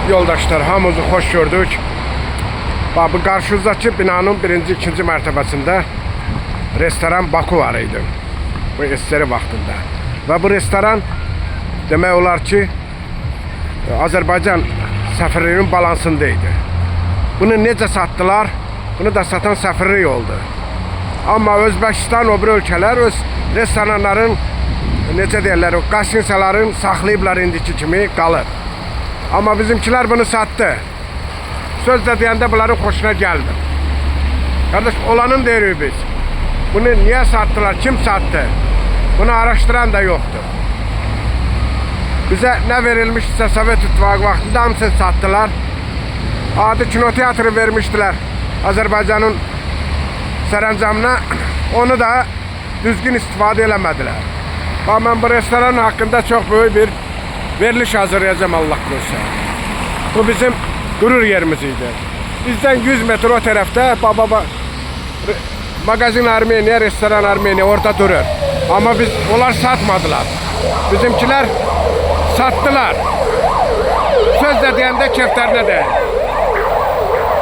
Yoldaşlar, hamımızı hoş gördük. Bu karşınızdaki binanın birinci, ikinci mertebesinde restoran Baku var idi. Bu eseri vaxtında. Ve bu restoran demək olar ki Azərbaycan səfirliyinin balansındaydı. Bunu necə sattılar? Bunu da satan səfirlik oldu. Amma Özbəkistan, o bir ölkələr öz restoranların necə deyirlər, o qasinsaların saxlayıblar indiki kimi qalır. Amma bizimkiler bunu sattı. Sözde deyəndə bunların xoşuna geldi. Kardeş, olanın deyirik biz. Bunu niye sattılar? Kim sattı? Bunu araştıran da yoktu. Bize ne verilmişse Sovet İttifakı vaxtında hamısını sattılar. Adi kinoteatrı vermiştiler Azerbaycan'ın sərəncamına. Onu da düzgün istifade eləmədilər. Ben bu restoran hakkında çok büyük bir veriliş hazırlayacağım Allah korusun. Bu bizim gurur yerimiziydi. Bizden 100 metre o tarafta magazin Armeniya, restoran Armeniya orada durur. Ama onlar satmadılar. Bizimkiler sattılar. Söz de deyəndə kefterine de.